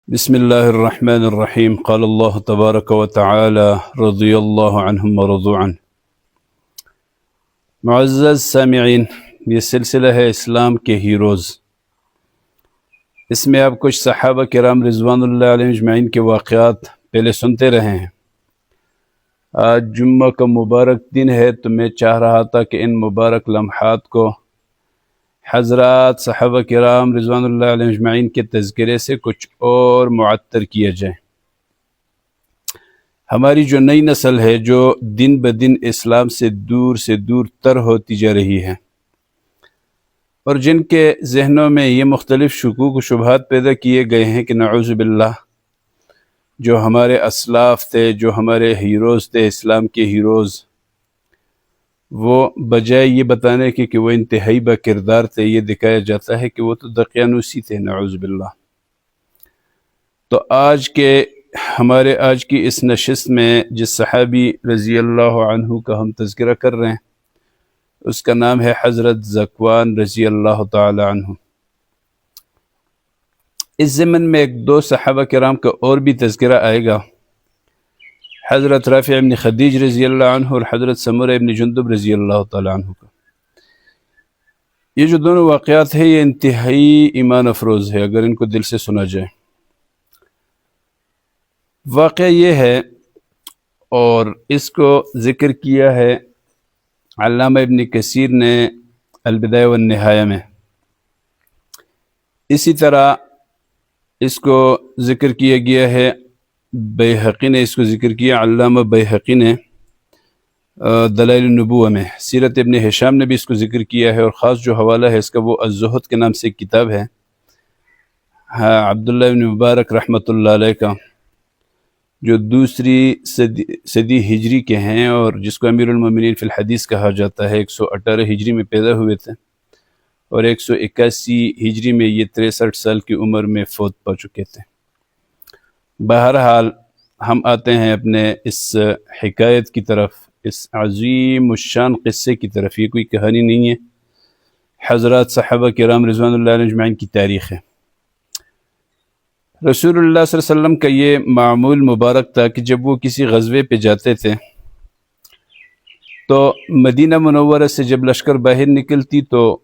بسم الله الرحمن الرحيم. قال الله تبارك وتعالى رضي الله عنهم ورضوا عنه. معزز سامعین، یہ سلسلہ ہے اسلام کے ہیروز۔ اس میں آپ کچھ صحابہ کرام رضوان اللہ علیہ اجمعین کے واقعات پہلے سنتے رہے ہیں۔ آج جمعہ کا مبارک دن ہے تو میں چاہ رہا تھا کہ ان مبارک لمحات کو حضرات صحابہ کرام رضوان اللہ علیہ اجمعین کے تذکرے سے کچھ اور معطر کیا جائے۔ ہماری جو نئی نسل ہے جو دن بدن اسلام سے دور تر ہوتی جا رہی ہے، اور جن کے ذہنوں میں یہ مختلف شکوک و شبہات پیدا کیے گئے ہیں کہ نعوذ باللہ جو ہمارے اسلاف تھے، جو ہمارے ہیروز تھے، اسلام کے ہیروز، وہ بجائے یہ بتانے کے کہ وہ انتہائی با کردار تھے، یہ دکھایا جاتا ہے کہ وہ تو دقیانوسی تھے، نعوذ باللہ۔ تو ہمارے آج کی اس نشست میں جس صحابی رضی اللہ عنہ کا ہم تذکرہ کر رہے ہیں، اس کا نام ہے حضرت ذکوان رضی اللہ تعالی عنہ۔ اس ضمن میں ایک دو صحابہ کرام کا اور بھی تذکرہ آئے گا، حضرت رافع ابن خدیج رضی اللہ عنہ اور حضرت سمرہ ابن جندب رضی اللہ تعالی عنہ کا۔ یہ جو دونوں واقعات ہیں یہ انتہائی ایمان افروز ہے اگر ان کو دل سے سنا جائے۔ واقعہ یہ ہے، اور اس کو ذکر کیا ہے علامہ ابن کثیر نے البدایہ والنہایہ میں، اسی طرح اس کو ذکر کیا گیا ہے، بیہقی نے اس کو ذکر کیا، علامہ بیہقی نے دلائل النبوہ میں، سیرت ابن ہشام نے بھی اس کو ذکر کیا ہے، اور خاص جو حوالہ ہے اس کا وہ الزہد کے نام سے ایک کتاب ہے، عبداللہ ابن مبارک رحمۃ اللہ علیہ کا، جو دوسری صدی ہجری کے ہیں، اور جس کو امیر المومنین فی الحدیث کہا جاتا ہے۔ 118 ہجری میں پیدا ہوئے تھے، اور 181 ہجری میں یہ 63 سال کی عمر میں فوت پا چکے تھے۔ بہرحال ہم آتے ہیں اپنے اس حکایت کی طرف، اس عظیم الشان قصے کی طرف۔ یہ کوئی کہانی نہیں ہے، حضرات صحابہ کرام رضوان اللہ علیہ اجمعین کی تاریخ ہے۔ رسول اللہ صلی اللہ علیہ وسلم کا یہ معمول مبارک تھا کہ جب وہ کسی غزوے پہ جاتے تھے تو مدینہ منورہ سے جب لشکر باہر نکلتی تو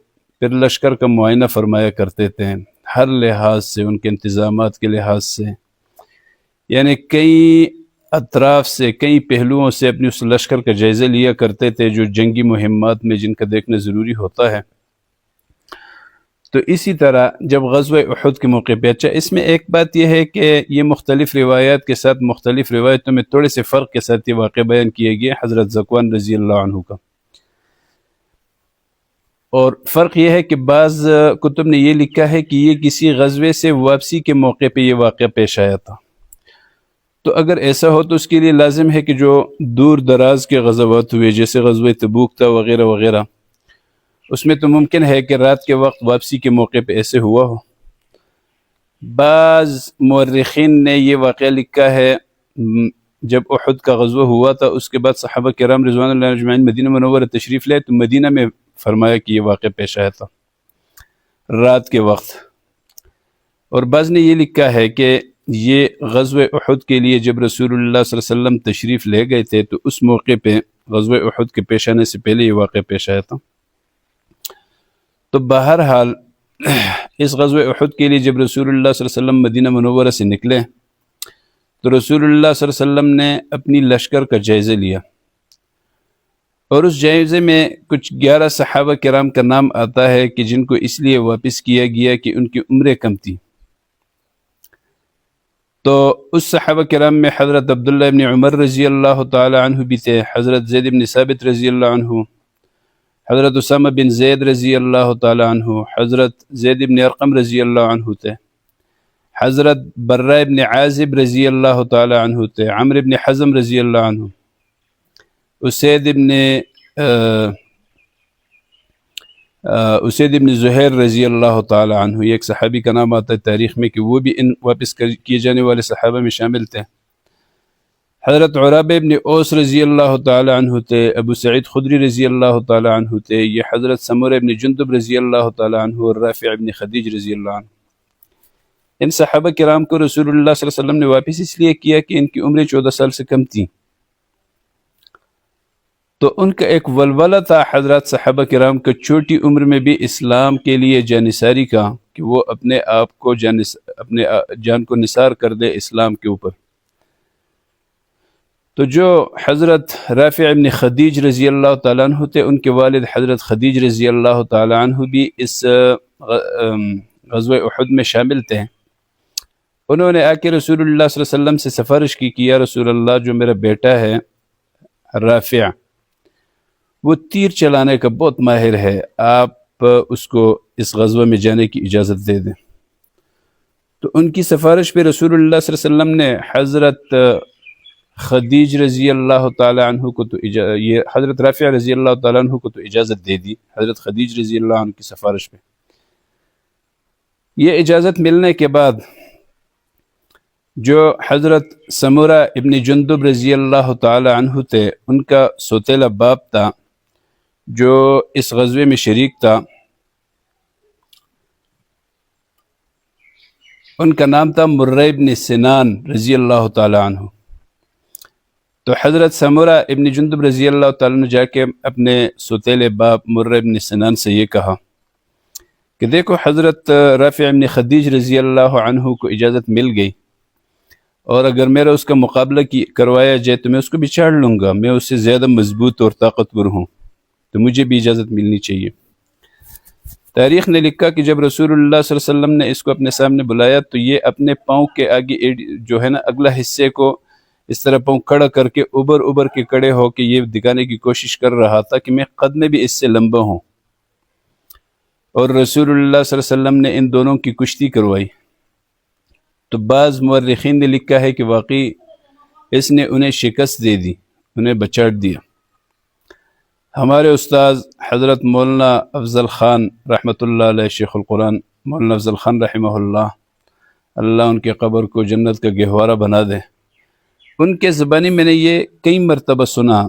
پھر لشکر کا معائنہ فرمایا کرتے تھے، ہر لحاظ سے، ان کے انتظامات کے لحاظ سے، یعنی کئی اطراف سے، کئی پہلوؤں سے اپنی اس لشکر کا جائزہ لیا کرتے تھے جو جنگی مہمات میں جن کا دیکھنا ضروری ہوتا ہے۔ تو اسی طرح جب غزوہ احد کے موقع پہ، اچھا اس میں ایک بات یہ ہے کہ یہ مختلف روایات کے ساتھ، مختلف روایتوں میں تھوڑے سے فرق کے ساتھ یہ واقعہ بیان کیا گیا حضرت ذکوان رضی اللہ عنہ کا، اور فرق یہ ہے کہ بعض کتب نے یہ لکھا ہے کہ یہ کسی غزوے سے واپسی کے موقع پہ یہ واقعہ پیش آیا تھا۔ تو اگر ایسا ہو تو اس کے لیے لازم ہے کہ جو دور دراز کے غزوات ہوئے، جیسے غزوہ تبوک تھا وغیرہ وغیرہ، اس میں تو ممکن ہے کہ رات کے وقت واپسی کے موقع پہ ایسے ہوا ہو۔ بعض مورخین نے یہ واقعہ لکھا ہے جب احد کا غزوہ ہوا تھا، اس کے بعد صحابہ کرام رضوان اللہ علیہ اجمعین مدینہ منورہ تشریف لائے تو مدینہ میں فرمایا کہ یہ واقعہ پیش آیا تھا رات کے وقت۔ اور بعض نے یہ لکھا ہے کہ یہ غزوہ احد کے لیے جب رسول اللہ صلی اللہ علیہ وسلم تشریف لے گئے تھے تو اس موقع پہ غزوہ احد کے پیش آنے سے پہلے یہ واقعہ پیش آیا تھا۔ تو بہرحال اس غزوہ احد کے لیے جب رسول اللہ صلی اللہ علیہ وسلم مدینہ منورہ سے نکلے تو رسول اللہ صلی اللہ علیہ وسلم نے اپنی لشکر کا جائزہ لیا، اور اس جائزے میں کچھ 11 صحابہ کرام کا نام آتا ہے کہ جن کو اس لیے واپس کیا گیا کہ ان کی عمریں کم تھی۔ تو اس صحابہ کرام میں حضرت عبداللہ ابن عمر رضی اللہ تعالی عنہ بھی تھے، حضرت زید بن ثابت رضی اللہ عنہ، حضرت اسامہ بن زید رضی اللہ تعالی عنہ، حضرت زید بن ارقم رضی اللہ عنہ تھے، حضرت براء ابن عازب رضی اللہ تعالی عنہ تھے، عمرو بن حزم رضی اللہ عنہ، اسید بن زہیر رضی اللہ تعالی عنہ، یہ ایک صحابی کا نام آتا ہے تاریخ میں کہ وہ بھی ان واپس کیے جانے والے صحابہ میں شامل تھے، حضرت عرابہ ابن اوس رضی اللہ تعالی عنہ تھے، ابو سعید خدری رضی اللہ تعالی عنہ تھے، یہ حضرت سمرہ ابن جندب رضی اللہ تعالی عنہ اور رافع ابن خدیج رضی اللہ عنہ۔ ان صحابہ کرام کو رسول اللہ صلی اللہ علیہ وسلم نے واپس اس لیے کیا کہ ان کی عمریں 14 سال سے کم تھیں، تو ان کا ایک ولولہ تھا حضرات صحابہ کرام کا چھوٹی عمر میں بھی اسلام کے لیے جانثاری کا، کہ وہ اپنے آپ کو اپنے جان کو نثار کر دے اسلام کے اوپر۔ تو جو حضرت رافع ابن خدیج رضی اللہ تعالیٰ عنہ تھے، ان کے والد حضرت خدیج رضی اللہ تعالیٰ عنہ بھی اس غزوہ احد میں شامل تھے۔ انہوں نے آ کے رسول اللہ صلی اللہ علیہ وسلم سے سفارش کی کہ یا رسول اللہ، جو میرا بیٹا ہے رافع، وہ تیر چلانے کا بہت ماہر ہے، آپ اس کو اس غزوہ میں جانے کی اجازت دے دیں۔ تو ان کی سفارش پہ رسول اللہ صلی اللہ علیہ وسلم نے حضرت خدیج رضی اللہ تعالیٰ عنہ کو یہ حضرت رافع رضی اللہ تعالیٰ عنہ کو تو اجازت دے دی، حضرت خدیج رضی اللہ عنہ کی سفارش پہ۔ یہ اجازت ملنے کے بعد جو حضرت سمورہ ابن جندب رضی اللہ تعالیٰ عنہ تھے، ان کا سوتیلا باپ تھا جو اس غزوے میں شریک تھا، ان کا نام تھا مرہ ابن سنان رضی اللہ تعالیٰ عنہ۔ تو حضرت سمورہ ابن جندب رضی اللہ تعالیٰ عنہ جا کے اپنے سوتیلے باپ مرہ ابن سنان سے یہ کہا کہ دیکھو، حضرت رافع ابن خدیج رضی اللہ عنہ کو اجازت مل گئی، اور اگر میرا اس کا مقابلہ کروایا جائے تو میں اس کو بھی چاڑ لوں گا، میں اس سے زیادہ مضبوط اور طاقتور ہوں، تو مجھے بھی اجازت ملنی چاہیے۔ تاریخ نے لکھا کہ جب رسول اللہ صلی اللہ علیہ وسلم نے اس کو اپنے سامنے بلایا تو یہ اپنے پاؤں کے آگے جو ہے نا اگلا حصے کو اس طرح پاؤں کھڑا کر کے ابر کے کھڑے ہو کے یہ دکھانے کی کوشش کر رہا تھا کہ میں قد میں بھی اس سے لمبا ہوں، اور رسول اللہ صلی اللہ علیہ وسلم نے ان دونوں کی کشتی کروائی۔ تو بعض مورخین نے لکھا ہے کہ واقعی اس نے انہیں شکست دے دی، انہیں بچاڑ دیا۔ ہمارے استاذ حضرت مولانا افضل خان رحمۃ اللہ علیہ، شیخ القرآن مولانا افضل خان رحمہ اللہ، اللہ ان کے قبر کو جنت کا گہوارہ بنا دے، ان کے زبانی میں نے یہ کئی مرتبہ سنا،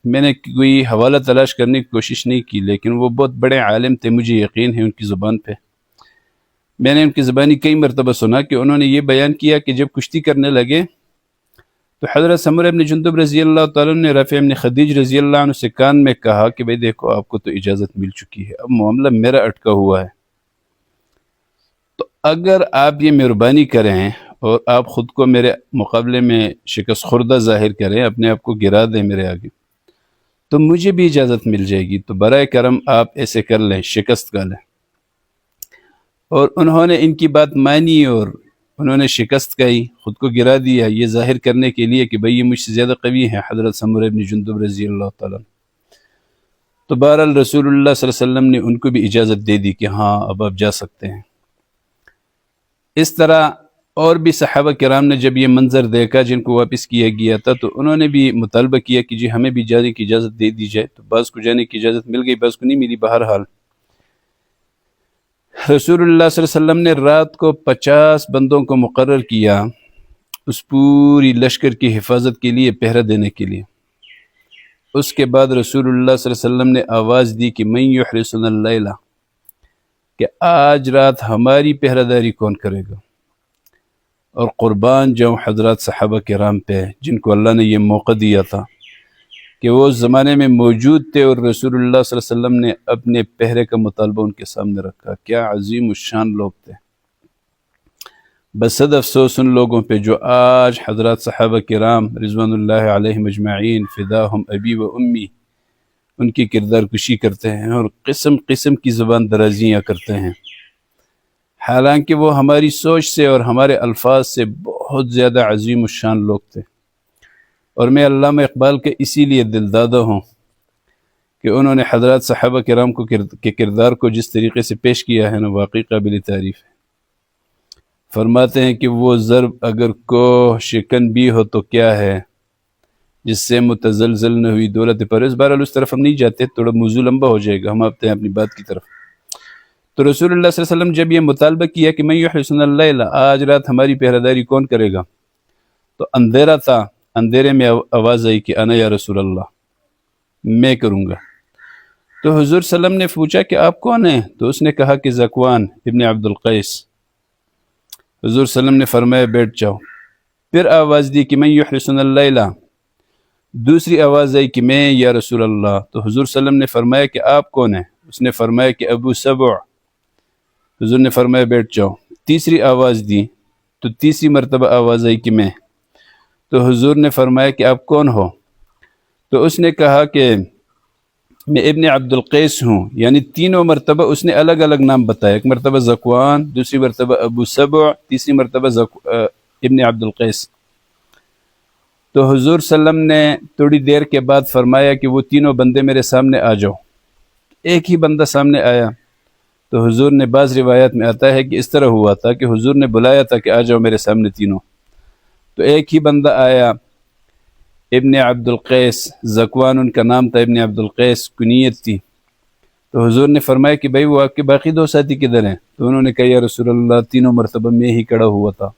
میں نے کوئی حوالہ تلاش کرنے کی کوشش نہیں کی، لیکن وہ بہت بڑے عالم تھے، مجھے یقین ہے ان کی زبان پہ۔ میں نے ان کی زبانی کئی مرتبہ سنا کہ انہوں نے یہ بیان کیا کہ جب کشتی کرنے لگے تو حضرت سمورہ ابن جندب رضی اللہ تعالیٰ نے رافع ابن خدیج رضی اللہ عنہ سے کان میں کہا کہ بھئی دیکھو، آپ کو تو اجازت مل چکی ہے، اب معاملہ میرا اٹکا ہوا ہے، تو اگر آپ یہ مہربانی کریں اور آپ خود کو میرے مقابلے میں شکست خوردہ ظاہر کریں، اپنے آپ کو گرا دیں میرے آگے، تو مجھے بھی اجازت مل جائے گی، تو برائے کرم آپ ایسے کر لیں، شکست کا لیں۔ اور انہوں نے ان کی بات مانی اور انہوں نے شکست گائی، خود کو گرا دیا، یہ ظاہر کرنے کے لیے کہ بھئی یہ مجھ سے زیادہ قوی ہیں، حضرت سمورہ ابن جندب رضی اللہ تعالیٰ۔ تو بہرحال رسول اللہ صلی اللہ علیہ وسلم نے ان کو بھی اجازت دے دی کہ ہاں اب آپ جا سکتے ہیں۔ اس طرح اور بھی صحابہ کرام نے جب یہ منظر دیکھا جن کو واپس کیا گیا تھا، تو انہوں نے بھی مطالبہ کیا کہ جی ہمیں بھی جانے کی اجازت دے دی جائے، تو بعض کو جانے کی اجازت مل گئی، بعض کو نہیں ملی۔ بہرحال رسول اللہ صلی اللہ علیہ وسلم نے رات کو 50 بندوں کو مقرر کیا اس پوری لشکر کی حفاظت کے لیے، پہرہ دینے کے لیے۔ اس کے بعد رسول اللہ صلی اللہ علیہ وسلم نے آواز دی کہ من یحرسنا اللیلہ، کہ آج رات ہماری پہرہ داری کون کرے گا، اور قربان جاؤں حضرات صحابہ کرام پہ جن کو اللہ نے یہ موقع دیا تھا کہ وہ اس زمانے میں موجود تھے، اور رسول اللہ صلی اللہ علیہ وسلم نے اپنے پہرے کا مطالبہ ان کے سامنے رکھا۔ کیا عظیم الشان لوگ تھے۔ بس افسوس ان لوگوں پہ جو آج حضرات صحابہ کرام رضوان اللہ علیہم اجمعین فداہم ابی و امی ان کی کردار کشی کرتے ہیں اور قسم قسم کی زبان درازیاں کرتے ہیں، حالانکہ وہ ہماری سوچ سے اور ہمارے الفاظ سے بہت زیادہ عظیم الشان لوگ تھے۔ اور میں علامہ اقبال کے اسی لیے دلدادہ ہوں کہ انہوں نے حضرات صحابہ کرام کے کردار کو جس طریقے سے پیش کیا ہے نا، واقعی قابل تعریف ہے۔ فرماتے ہیں کہ وہ ضرب اگر کوہ شکن بھی ہو تو کیا ہے، جس سے متزلزل نہ ہوئی دولت پرویز۔ بہرحال اس طرف ہم نہیں جاتے، تھوڑا موضوع لمبا ہو جائے گا، ہم آتے ہیں اپنی بات کی طرف۔ تو رسول اللہ صلی اللہ علیہ وسلم جب یہ مطالبہ کیا کہ من یحرسنا اللیل، آج رات ہماری پہرہ داری کون کرے گا، تو اندھیرا تھا، اندھیرے میں آواز آئی کہ انا یا رسول اللہ، میں کروں گا۔ تو حضور صلی اللہ علیہ وسلم نے پوچھا کہ آپ کون ہیں، تو اس نے کہا کہ ذکوان ابن عبد القیس۔ حضور صلی اللہ علیہ وسلم نے فرمایا بیٹھ جاؤ. پھر آواز دی کہ من یحرسنا اللیلہ. دوسری آواز آئی کہ میں یا رسول اللہ. تو حضور صلی اللہ علیہ وسلم نے فرمایا کہ آپ کون ہیں؟ اس نے فرمایا کہ ابو سبع. حضور نے فرمایا بیٹھ جاؤ. تیسری آواز دی تو تیسری مرتبہ آواز آئی کہ میں. تو حضور نے فرمایا کہ آپ کون ہو؟ تو اس نے کہا کہ میں ابن عبد القیس ہوں. یعنی تینوں مرتبہ اس نے الگ الگ نام بتایا. ایک مرتبہ ذکوان، دوسری مرتبہ ابو سبع، تیسری مرتبہ ابن عبد القیس. تو حضور صلی اللہ علیہ وسلم نے تھوڑی دیر کے بعد فرمایا کہ وہ تینوں بندے میرے سامنے آ جاؤ. ایک ہی بندہ سامنے آیا. تو حضور نے، بعض روایات میں آتا ہے کہ اس طرح ہوا تھا کہ حضور نے بلایا تھا کہ آ جاؤ میرے سامنے تینوں. تو ایک ہی بندہ آیا، ابن عبد القیس. ذکوان ان کا نام تھا، ابن عبد القیس کنیت تھی. تو حضور نے فرمایا کہ بھائی وہ آپ کے باقی دو ساتھی کدھر ہیں؟ تو انہوں نے کہا یا رسول اللہ تینوں مرتبہ میں ہی کھڑا ہوا تھا.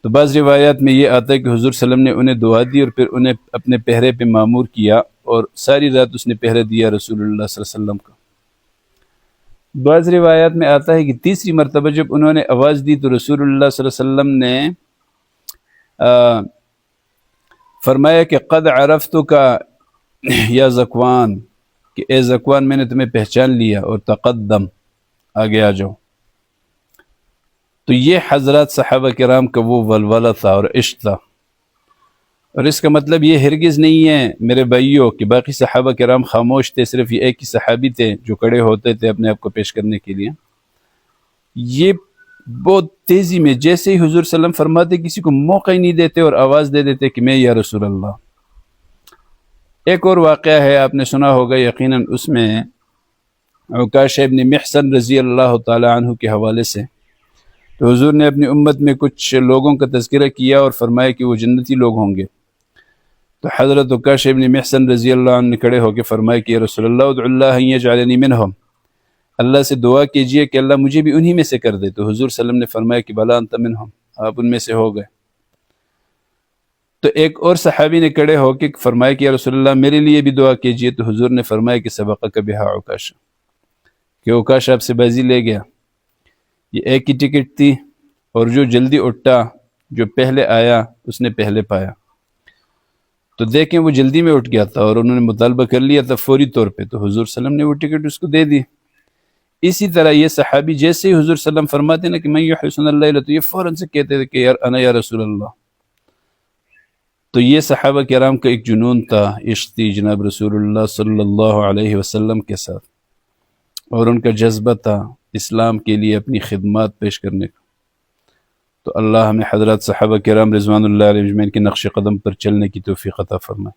تو بعض روایات میں یہ آتا ہے کہ حضور صلی اللہ علیہ وسلم نے انہیں دعا دی اور پھر انہیں اپنے پہرے پہ معمور کیا اور ساری رات اس نے پہرے دیا رسول اللہ صلی اللہ علیہ وسلم کا. بعض روایات میں آتا ہے کہ تیسری مرتبہ جب انہوں نے آواز دی تو رسول اللہ صلی اللہ علیہ وسلم نے فرمایا کہ قد عرفتک یا ذکوان، کہ اے ذکوان میں نے تمہیں پہچان لیا، اور تقدم، آگے آ جاؤ. تو یہ حضرات صحابہ کرام کا وہ ولولہ تھا اور عشق تھا. اور اس کا مطلب یہ ہرگز نہیں ہے میرے بھائیوں کہ باقی صحابہ کرام خاموش تھے، صرف یہ ایک ہی صحابی تھے جو کھڑے ہوتے تھے اپنے آپ کو پیش کرنے کے لیے. یہ بہت تیزی میں جیسے ہی حضور صلی اللہ علیہ وسلم فرماتے کسی کو موقع ہی نہیں دیتے اور آواز دے دیتے کہ میں یا رسول اللہ. ایک اور واقعہ ہے، آپ نے سنا ہوگا یقیناً، اس میں عکاشہ ابن محصن رضی اللہ تعالی عنہ کے حوالے سے. تو حضور نے اپنی امت میں کچھ لوگوں کا تذکرہ کیا اور فرمایا کہ وہ جنتی لوگ ہوں گے. تو حضرت عکاشہ ابن محصن رضی اللہ عنہ نے کھڑے ہو کے فرمایا کہ یا رسول اللہ ادعو اللہ ان یجعلنی منہم، اللہ سے دعا کیجئے کہ اللہ مجھے بھی انہی میں سے کر دے. تو حضور صلی اللہ علیہ وسلم نے فرمایا کہ بلا انت منہم، آپ ان میں سے ہو گئے. تو ایک اور صحابی نے کھڑے ہو کے فرمایا کہ یا رسول اللہ میرے لیے بھی دعا کیجئے. تو حضور نے فرمایا کہ سبقک بہا عکاشہ، کہ عکاشہ آپ سے بازی لے گیا. یہ ایک ہی ٹکٹ تھی اور جو جلدی اٹھا، جو پہلے آیا، اس نے پہلے پایا. تو دیکھیں وہ جلدی میں اٹھ گیا تھا اور انہوں نے مطالبہ کر لیا تھا فوری طور پہ. تو حضور صلی اللہ علیہ وسلم نے وہ ٹکٹ اس کو دے دی. اسی طرح یہ صحابی جیسے ہی حضور صلی اللہ علیہ وسلم فرماتے نا کہ من یحرسنا اللیلہ، تو یہ فوراً سے کہتے تھے کہ یار انا یا رسول اللہ. تو یہ صحابہ کرام کا ایک جنون تھا، عشق تھی جناب رسول اللہ صلی اللہ علیہ وسلم کے ساتھ، اور ان کا جذبہ تھا اسلام کے لیے اپنی خدمات پیش کرنے کا. تو اللہ ہمیں حضرات صحابہ کرام رضوان اللہ علیہ اجمعین کے نقش قدم پر چلنے کی توفیق عطا فرمائے.